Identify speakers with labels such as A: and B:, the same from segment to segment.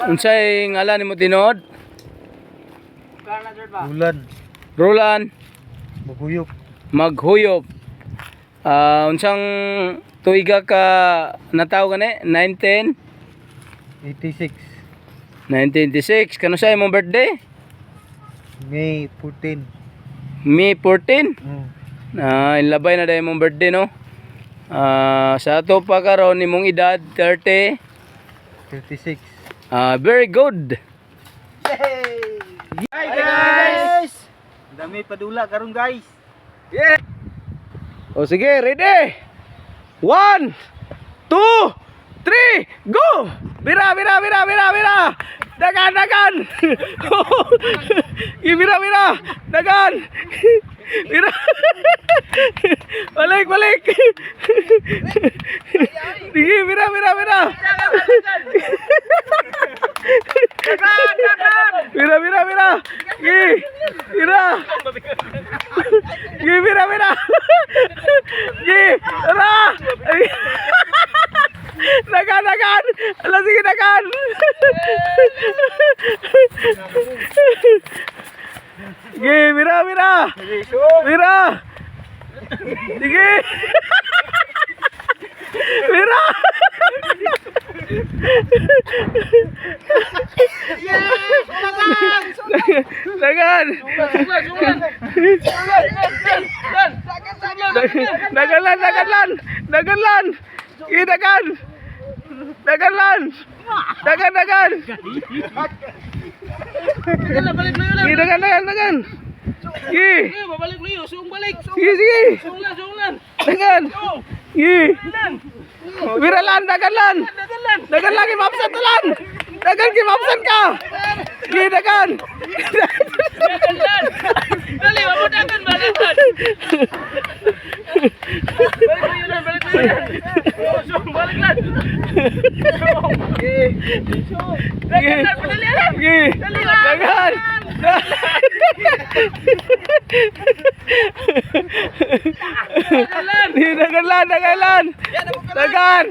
A: Unsay ngalan nimo tinuod?
B: Ulan.
A: Roland
B: Maguyok.
A: Maghuyop. Unsang tuiga ka nataw gani?
B: 86.
A: 1996. Kano sa imong birthday?
B: May 14.
A: May 14.
B: Mm.
A: Inlabay na dahil imong birthday, no? Sa ato pa karon nimong edad 30.
B: 36.
A: Very good.
B: Hi guys! Dami padula karon guys.
A: Yeah. O sige, ready? 1, 2, 3, go! Bira, bira, bira, bira, bira! Dagan, dagan! Bira, bira! Dagan! Bira! Balik, balik! Sige, bira, bira, bira!
B: Dagan, dagan!
A: Bira, bira, bira! Sige! Bira! Sige, bira, bira! Sige! Tara! Dagan, dagan! Ala, sige, dagan! Sige, bira, bira! Bira! Sige! Bira! Dagan! Daganlan, daganlan! Daganlan! Sige, dagan! Daganlan! Dagan, dagan! Sige, dagan, dagan, dagan! Sige!
C: Babalik Leo, suong balik.
A: Sige, sige!
C: Suong lan.
A: Dagan! Sige! Biralan, daganlan!
C: Dagan.
A: Dagan lagi, mapsan talan! Dagan, kimapsan ka! Sige, dagan!
C: Dagan lan. Dali, wag mo dagan, balik lan. Balik mo yun. Suong balik lan. Dagan lan, padali lan.
A: Sige! Dagan! Daganlan, daganlan! Dagan!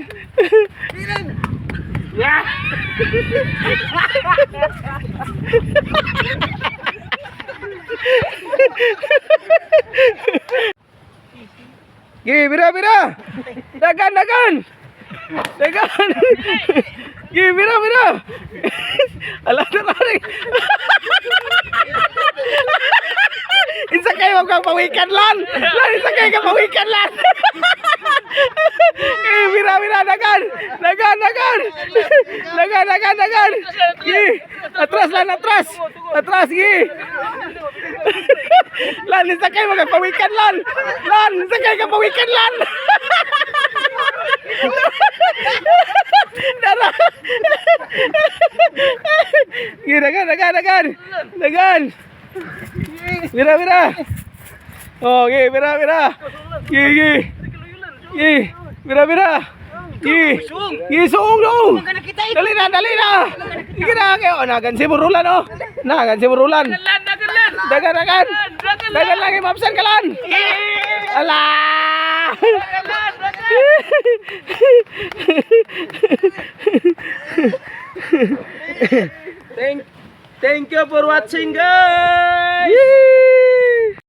A: Gi, bira, bira! Dagan, dagan! Dagan! Gi, bira, bira! Alam na tarik! Isa kayo magpapawikan lan! Lan, isa kayo magpapawikan lan! Gi, bira, bira! Dagan! Dagan, dagan! Dagan, dagan, dagan! Gi! Atras lan, atras! Atras, gi! Lan, isa kayo magpapawikan lan! Lan, isa kayo magpapawikan lan! Dara! Gi, dagan, dagan, dagan! Dagan! Bira, bira! Oh, gi, bira, bira! Gi, gi! Gi! Bira, bira! Gi! Gi, suong dong! Dali na, dali na! Sige na, kayo! Nagan si Burulan, oh! Nagan si Burulan!
C: Dagan lan.
A: Dagan, dagan! Dagan lagi, mapsan ka lan! Ala!
C: Thank you for watching guys.
A: Yee!